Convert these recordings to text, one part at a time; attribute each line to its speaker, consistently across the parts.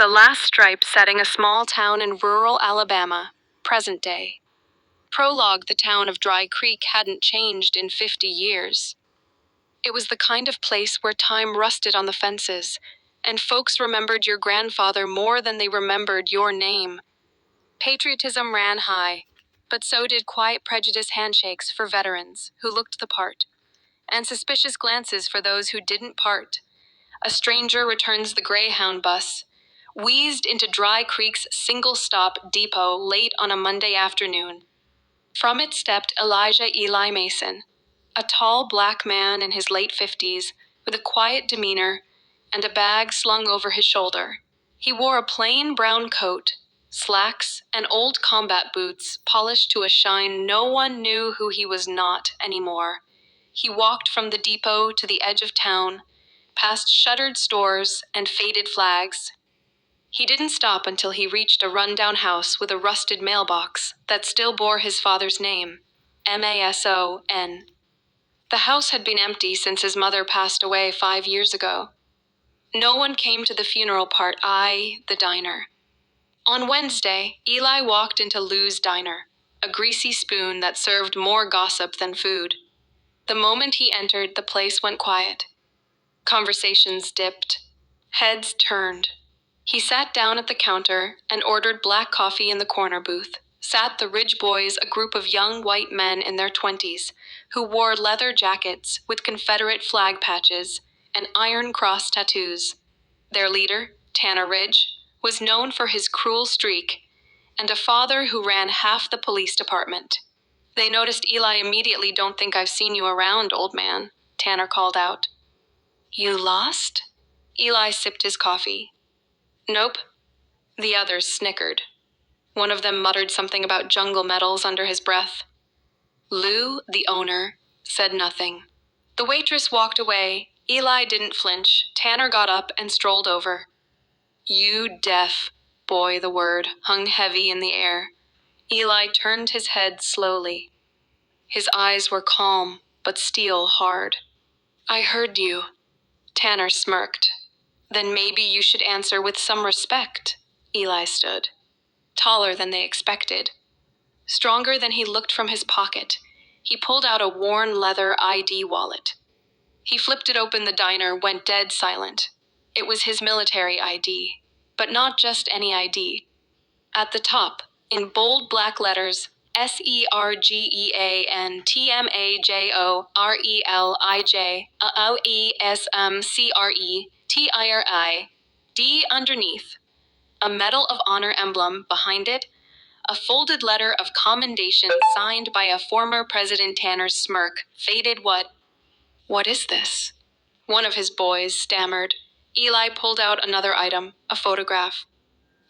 Speaker 1: the last stripe setting a small town in rural Alabama, present day. Prologue: the town of Dry Creek hadn't changed in 50 years. It was the kind of place where time rusted on the fences, and folks remembered your grandfather more than they remembered your name. Patriotism ran high, but so did quiet prejudice handshakes for veterans who looked the part, and suspicious glances for those who didn't part. A stranger returns the Greyhound bus, wheezed into Dry Creek's single-stop depot late on a Monday afternoon. From it stepped Elijah Eli Mason, a tall black man in his late 50s with a quiet demeanor and a bag slung over his shoulder. He wore a plain brown coat, slacks, and old combat boots polished to a shine no one knew who he was not anymore. He walked from the depot to the edge of town, past shuttered stores and faded flags. He didn't stop until he reached a rundown house with a rusted mailbox that still bore his father's name, Mason. The house had been empty since his mother passed away 5 years ago. No one came to the funeral part, the diner. On Wednesday, Eli walked into Lou's Diner, a greasy spoon that served more gossip than food. The moment he entered, the place went quiet. Conversations dipped. Heads turned. He sat down at the counter and ordered black coffee in the corner booth. Sat the Ridge Boys, a group of young white men in their 20s who wore leather jackets with Confederate flag patches and Iron Cross tattoos. Their leader, Tanner Ridge, was known for his cruel streak and a father who ran half the police department. They noticed Eli immediately. "Don't think I've seen you around, old man," Tanner called out. "You lost?" Eli sipped his coffee. "Nope." The others snickered. One of them muttered something about jungle metals under his breath. Lou, the owner, said nothing. The waitress walked away. Eli didn't flinch. Tanner got up and strolled over. "You deaf boy," the word hung heavy in the air. Eli turned his head slowly. His eyes were calm, but steel hard. "I heard you." Tanner smirked. "Then maybe you should answer with some respect." Eli stood, taller than they expected, stronger than he looked from his pocket. He pulled out a worn leather ID wallet. He flipped it open. The diner went dead silent. It was his military ID, but not just any ID. At the top, in bold black letters, SERGEANTMAJORELIOESMCRETIRI, underneath. A Medal of Honor emblem behind it, a folded letter of commendation signed by a former President. Tanner's smirk faded. What is this?" One of his boys stammered. Eli pulled out another item, a photograph.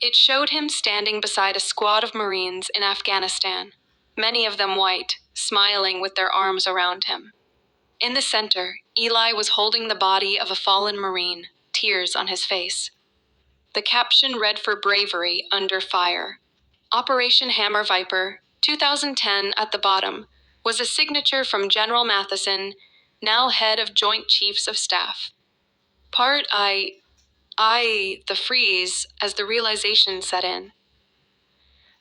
Speaker 1: It showed him standing beside a squad of Marines in Afghanistan, many of them white, smiling with their arms around him. In the center, Eli was holding the body of a fallen Marine, tears on his face. The caption read for bravery under fire. Operation Hammer Viper, 2010 at the bottom, was a signature from General Matheson, now head of Joint Chiefs of Staff. The freeze as the realization set in.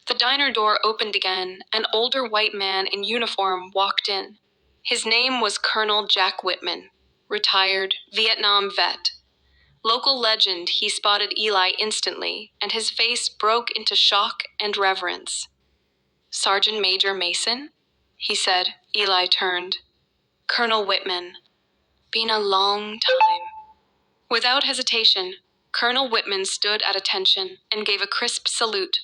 Speaker 1: The diner door opened again. An older white man in uniform walked in. His name was Colonel Jack Whitman, retired Vietnam vet. Local legend. He spotted Eli instantly, and his face broke into shock and reverence. "Sergeant Major Mason?" he said. Eli turned. "Colonel Whitman. Been a long time." Without hesitation, Colonel Whitman stood at attention and gave a crisp salute.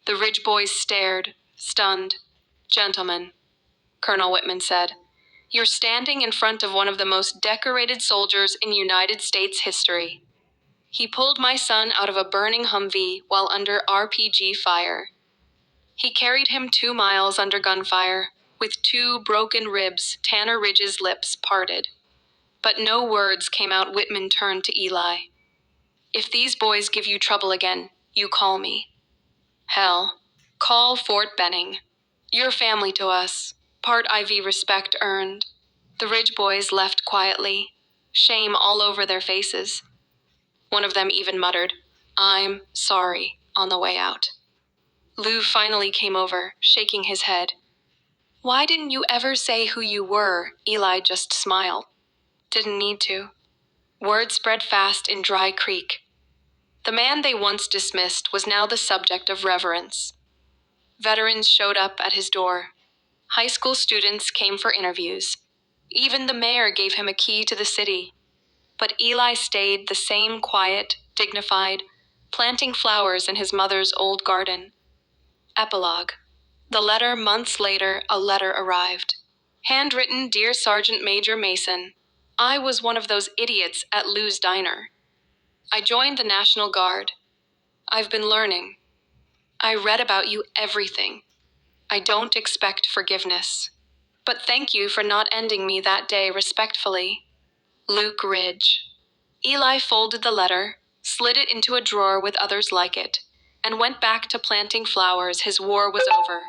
Speaker 1: The Ridge Boys stared, stunned. "Gentlemen," Colonel Whitman said, "you're standing in front of one of the most decorated soldiers in United States history. He pulled my son out of a burning Humvee while under RPG fire. He carried him 2 miles under gunfire, with 2 broken ribs." Tanner Ridge's lips parted, but no words came out. Whitman turned to Eli. "If these boys give you trouble again, you call me. Hell, call Fort Benning. You're family to us, part IV respect earned." The Ridge Boys left quietly, shame all over their faces. One of them even muttered, "I'm sorry," on the way out. Lou finally came over, shaking his head. "Why didn't you ever say who you were?" Eli just smiled. "Didn't need to." Word spread fast in Dry Creek. The man they once dismissed was now the subject of reverence. Veterans showed up at his door. High school students came for interviews. Even the mayor gave him a key to the city. But Eli stayed the same quiet, dignified, planting flowers in his mother's old garden. Epilogue. The letter months later, a letter arrived. Handwritten, Dear Sergeant Major Mason, I was one of those idiots at Lou's Diner. I joined the National Guard. I've been learning. I read about you everything. I don't expect forgiveness. But thank you for not ending me that day respectfully. Luke Ridge. Eli folded the letter, slid it into a drawer with others like it, and went back to planting flowers. His war was over.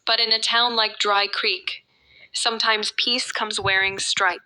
Speaker 1: But in a town like Dry Creek, sometimes peace comes wearing stripes.